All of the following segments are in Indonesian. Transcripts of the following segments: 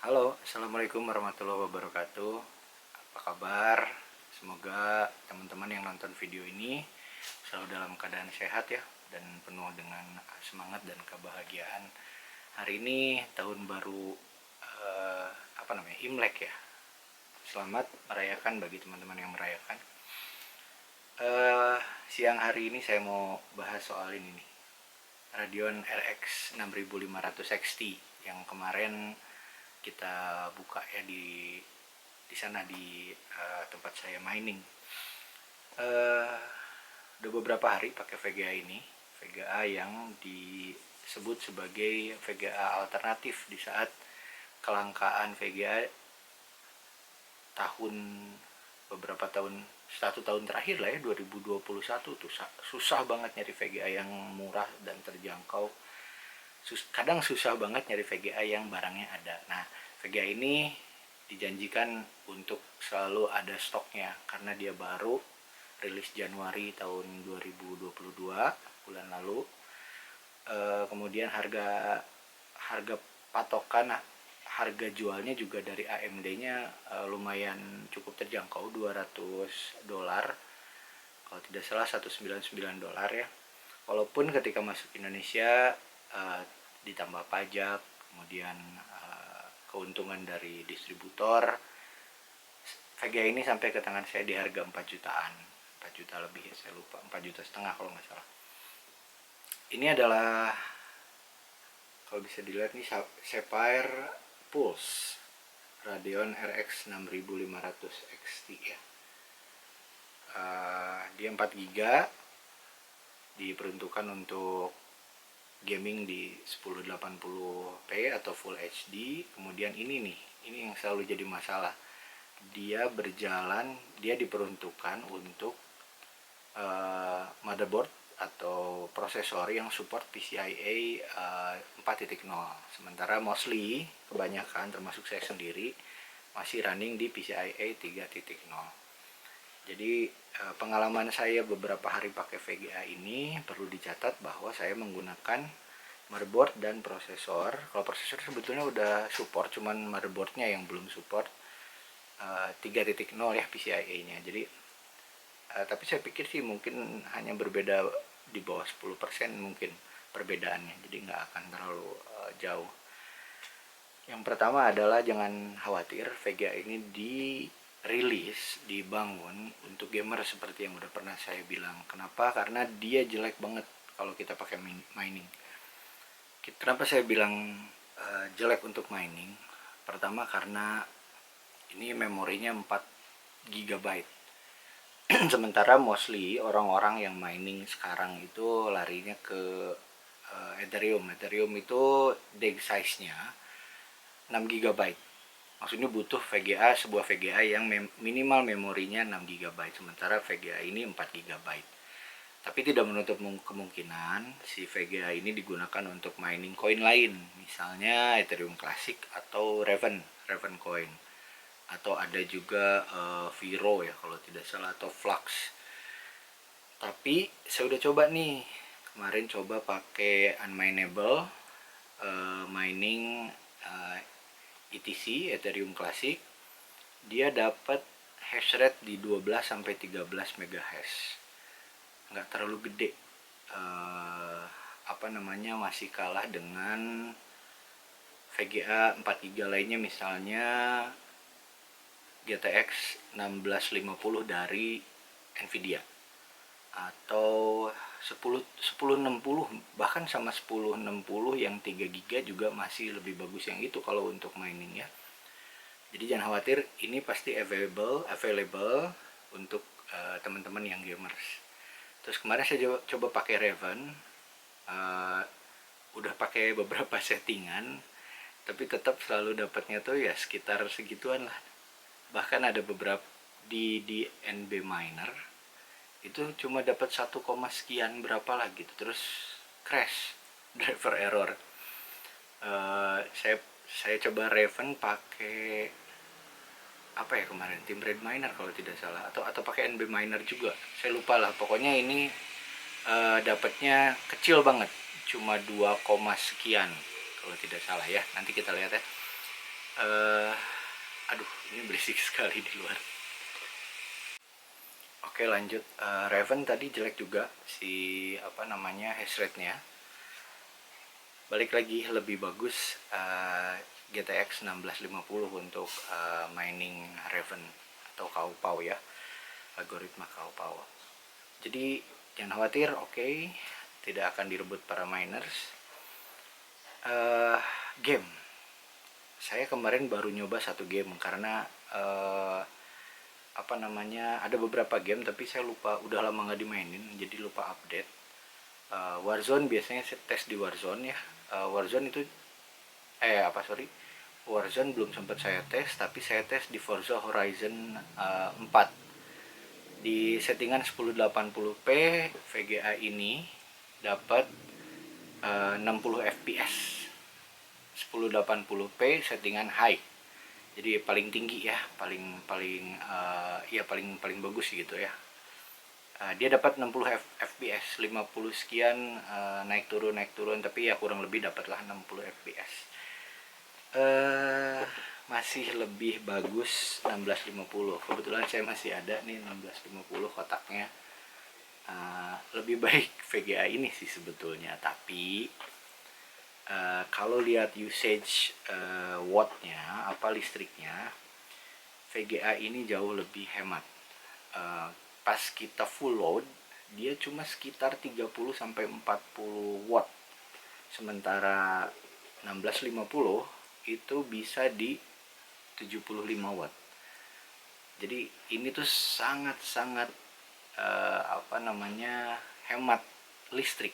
Halo, Assalamualaikum warahmatullahi wabarakatuh. Apa kabar? Semoga teman-teman yang nonton video ini selalu dalam keadaan sehat ya, dan penuh dengan semangat dan kebahagiaan. Hari ini tahun baru Imlek ya. Selamat merayakan bagi teman-teman yang merayakan. Siang hari ini saya mau bahas soal ini nih. Radeon RX 6500 XT yang kemarin kita buka ya di sana di tempat saya mining. Udah beberapa hari pakai VGA ini, VGA yang disebut sebagai VGA alternatif di saat kelangkaan VGA beberapa tahun, 1 tahun terakhir lah ya, 2021 tuh susah banget nyari VGA yang murah dan terjangkau. Kadang susah banget nyari VGA yang barangnya ada. Nah, VGA ini dijanjikan untuk selalu ada stoknya karena dia baru rilis Januari tahun 2022 bulan lalu. Kemudian harga patokan, harga jualnya juga dari AMD-nya lumayan cukup terjangkau, $200 kalau tidak salah, $199 ya. Walaupun ketika masuk Indonesia ditambah pajak, kemudian keuntungan dari distributor, VGA ini sampai ke tangan saya di harga 4 jutaan, 4 juta lebih ya, saya lupa, 4 juta setengah kalau nggak salah. Ini adalah, kalau bisa dilihat nih, Sapphire Pulse Radeon RX 6500 XT ya. Dia 4 GB, diperuntukkan untuk gaming di 1080p atau Full HD. Kemudian ini yang selalu jadi masalah. Dia diperuntukkan untuk motherboard atau prosesor yang support PCIe 4.0. Sementara mostly kebanyakan, termasuk saya sendiri, masih running di PCIe 3.0. Jadi pengalaman saya beberapa hari pakai VGA ini perlu dicatat bahwa saya menggunakan motherboard dan prosesor. Kalau prosesor sebetulnya udah support, cuman motherboardnya yang belum support 3.0 ya PCIe-nya. Jadi tapi saya pikir sih mungkin hanya berbeda di bawah 10% mungkin perbedaannya, jadi nggak akan terlalu jauh. Yang pertama adalah jangan khawatir, VGA ini dibangun untuk gamer seperti yang udah pernah saya bilang. Kenapa? Karena dia jelek banget kalau kita pakai mining. Kenapa saya bilang jelek untuk mining? Pertama karena ini memorinya 4 GB. Sementara mostly orang-orang yang mining sekarang itu larinya ke Ethereum. Ethereum itu DAG size-nya 6 GB. Maksudnya butuh sebuah VGA yang minimal memorinya 6 GB. Sementara VGA ini 4 GB. Tapi tidak menutup kemungkinan si VGA ini digunakan untuk mining koin lain. Misalnya Ethereum Classic atau Raven Coin. Atau ada juga Viro ya kalau tidak salah, atau Flux. Tapi saya udah coba nih, kemarin coba pakai unminable mining ETC Ethereum Classic. Dia dapat hash rate di 12-13 MHz. Nggak terlalu gede, masih kalah dengan VGA 4 GB lainnya, misalnya GTX 1650 dari Nvidia atau 1060, bahkan sama 1060 yang 3 GB juga masih lebih bagus yang itu kalau untuk mining ya. Jadi jangan khawatir, ini pasti available untuk teman-teman yang gamers. Terus kemarin saya coba pakai Raven, udah pakai beberapa settingan, tapi tetap selalu dapatnya tuh ya sekitar segituan lah. Bahkan ada beberapa di NB Miner itu cuma dapat 1, sekian berapa lah gitu, terus crash, driver error. Saya coba Raven pakai kemarin, Team Red Miner kalau tidak salah, atau pakai NB Miner juga, saya lupa lah. Pokoknya ini dapatnya kecil banget, cuma 2, sekian kalau tidak salah ya. Nanti kita lihat ya. eh Aduh, ini berisik sekali di luar. Oke, lanjut. Raven tadi jelek juga si hash rate-nya. Balik lagi lebih bagus GTX 1650 untuk mining Raven atau Kaupau ya, algoritma Kaupau. Jadi jangan khawatir, oke, tidak akan direbut para miners. Game, saya kemarin baru nyoba satu game karena ada beberapa game tapi saya lupa, udah lama nggak dimainin jadi lupa update. Warzone biasanya saya tes di Warzone ya. Warzone itu Warzone belum sempat saya tes, tapi saya tes di Forza Horizon 4 di settingan 1080p. VGA ini dapat 60 fps 1080p settingan high, jadi paling tinggi ya, paling bagus gitu ya. Dia dapat 60 fps, 50 sekian, naik turun, tapi ya kurang lebih dapatlah 60 fps. Masih lebih bagus 1650. Kebetulan saya masih ada nih 1650 kotaknya. Lebih baik VGA ini sih sebetulnya, tapi kalau lihat usage wattnya, listriknya, VGA ini jauh lebih hemat. Pas kita full load dia cuma sekitar 30-40 watt, sementara 1650 itu bisa di 75 watt. Jadi ini tuh sangat-sangat hemat listrik.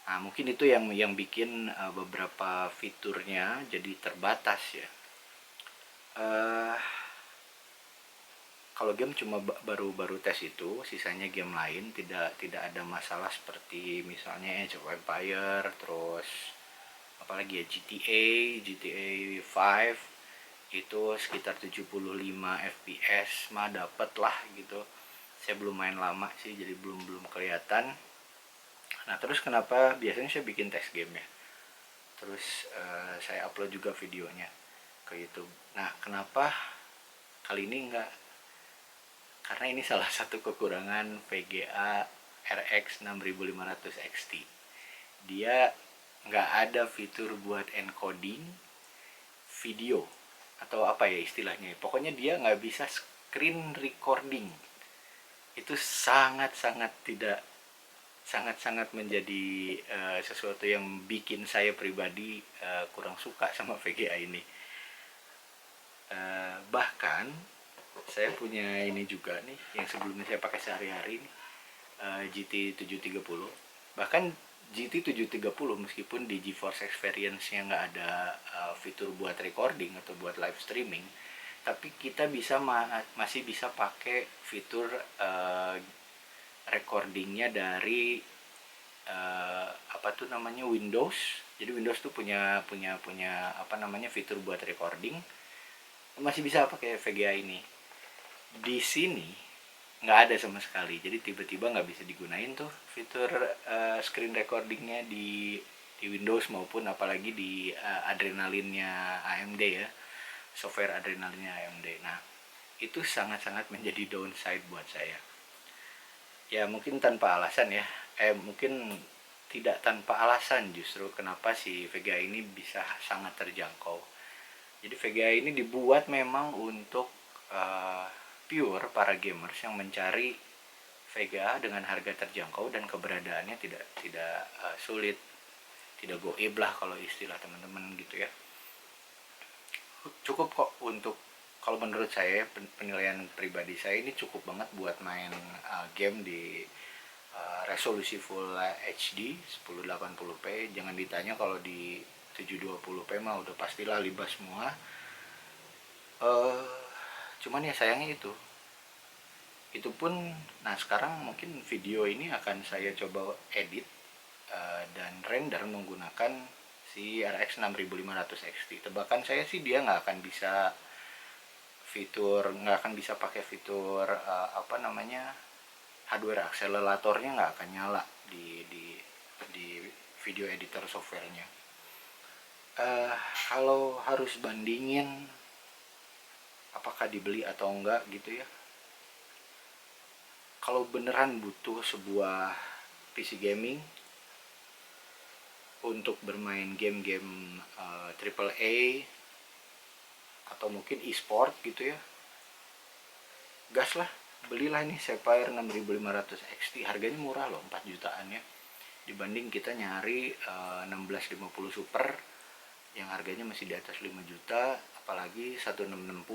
Nah, mungkin itu yang bikin beberapa fiturnya jadi terbatas ya. Kalau game cuma baru tes itu, sisanya game lain tidak ada masalah, seperti misalnya Age of Empire, terus apalagi ya, GTA 5 itu sekitar 75 fps mah dapet lah gitu. Saya belum main lama sih, jadi belum kelihatan. Nah, terus kenapa biasanya saya bikin test game ya, terus saya upload juga videonya ke YouTube. Nah, kenapa kali ini enggak? Karena ini salah satu kekurangan VGA RX 6500 XT. Dia nggak ada fitur buat encoding video atau apa ya istilahnya. Pokoknya dia nggak bisa screen recording. Itu sangat-sangat menjadi sesuatu yang bikin saya pribadi kurang suka sama VGA ini. Bahkan saya punya ini juga nih, yang sebelumnya saya pakai sehari-hari nih, GT 730. Bahkan GT 730 meskipun di GeForce Experience-nya nggak ada fitur buat recording atau buat live streaming, tapi kita masih bisa pakai fitur recordingnya dari Windows. Jadi Windows tuh punya fitur buat recording, masih bisa pakai VGA ini. Di sini nggak ada sama sekali, jadi tiba-tiba nggak bisa digunain tuh fitur screen recordingnya di Windows, maupun apalagi di Adrenaline-nya AMD ya, software Adrenaline-nya AMD. Nah, itu sangat-sangat menjadi downside buat saya ya. Mungkin tanpa alasan ya, mungkin tidak tanpa alasan justru kenapa si VGA ini bisa sangat terjangkau. Jadi VGA ini dibuat memang untuk pure para gamers yang mencari VGA dengan harga terjangkau dan keberadaannya tidak sulit, tidak goib lah kalau istilah teman-teman gitu ya. Cukup kok untuk, kalau menurut saya, penilaian pribadi saya, ini cukup banget buat main game di resolusi full HD 1080p. Jangan ditanya kalau di 720p mah udah pastilah libas semua. Cuman ya sayangnya itu pun. Nah, sekarang mungkin video ini akan saya coba edit dan render menggunakan si RX 6500 XT. Tebakan saya sih dia nggak akan bisa pakai fitur hardware akseleratornya nggak akan nyala di video editor softwarenya. eh, kalau harus bandingin apakah dibeli atau enggak gitu ya, kalau beneran butuh sebuah PC gaming untuk bermain game-game triple A atau mungkin e-sport gitu ya, gas lah, belilah ini Sapphire 6500 XT. Harganya murah loh, 4 jutaan ya, dibanding kita nyari 1650 Super yang harganya masih di atas 5 juta, apalagi 1660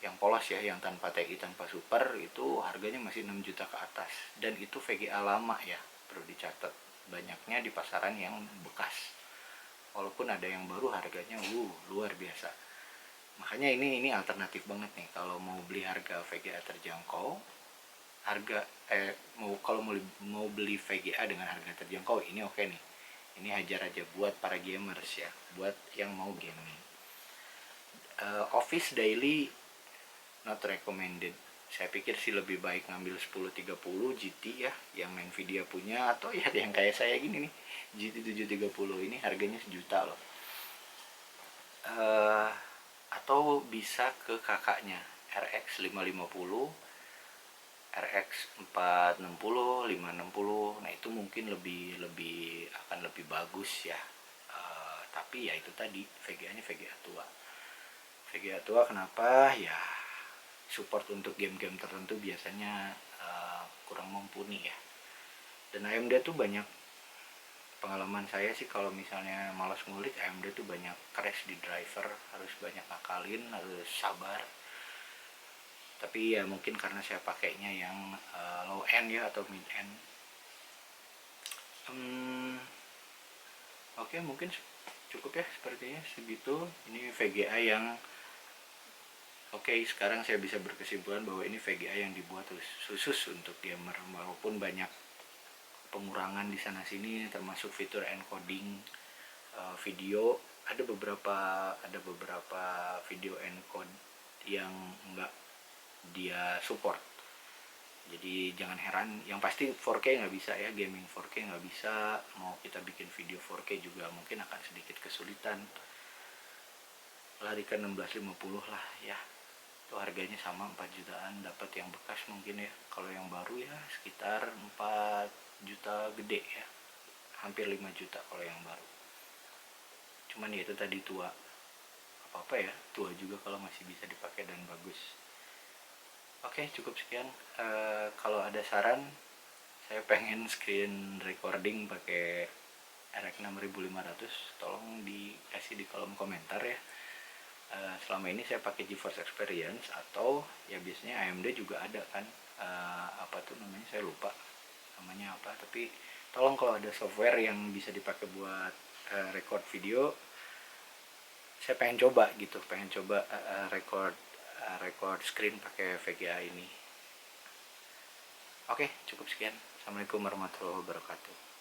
yang polos ya, yang tanpa TI tanpa Super, itu harganya masih 6 juta ke atas, dan itu VGA lama ya, perlu dicatat, banyaknya di pasaran yang bekas, walaupun ada yang baru harganya luar biasa. Makanya ini alternatif banget nih kalau mau beli harga VGA terjangkau, harga kalau mau beli VGA dengan harga terjangkau, ini oke nih, ini hajar aja buat para gamers ya, buat yang mau gaming. Office daily not recommended. Saya pikir sih lebih baik ngambil 1030 GT ya, yang Nvidia punya, atau ya yang kayak saya gini nih, GT 730 ini harganya sejuta loh. Atau bisa ke kakaknya RX 550, RX 460, 560. Nah, itu mungkin akan lebih bagus ya. Tapi ya itu tadi, VGA-nya VGA tua. VGA tua kenapa? Ya support untuk game-game tertentu biasanya kurang mumpuni ya. Dan AMD tuh banyak, pengalaman saya sih kalau misalnya malas ngulik, AMD tuh banyak crash di driver, harus banyak ngakalin, harus sabar. Tapi ya mungkin karena saya pakainya yang low end ya, atau mid end. Oke, mungkin cukup ya sepertinya segitu. Ini VGA yang sekarang saya bisa berkesimpulan bahwa ini VGA yang dibuat khusus untuk gamer, walaupun banyak pengurangan di sana sini, termasuk fitur encoding video. Ada beberapa video encode yang enggak dia support, jadi jangan heran. Yang pasti 4K nggak bisa ya, gaming 4K nggak bisa, mau kita bikin video 4K juga mungkin akan sedikit kesulitan. Larikan 1650 lah ya, itu harganya sama 4 jutaan, dapat yang bekas mungkin ya. Kalau yang baru ya sekitar 4 juta gede ya, hampir 5 juta kalau yang baru. Cuman ya itu tadi, tua, apa ya, tua juga kalau masih bisa dipakai dan bagus. Oke, cukup sekian. Kalau ada saran, saya pengen screen recording pakai RX 6500, tolong dikasih di kolom komentar ya. Selama ini saya pakai GeForce Experience, atau ya biasanya AMD juga ada kan, apa tuh namanya, saya lupa namanya apa, tapi tolong kalau ada software yang bisa dipakai buat record video, saya pengen coba gitu, record screen pakai VGA ini. Oke, cukup sekian. Assalamualaikum warahmatullahi wabarakatuh.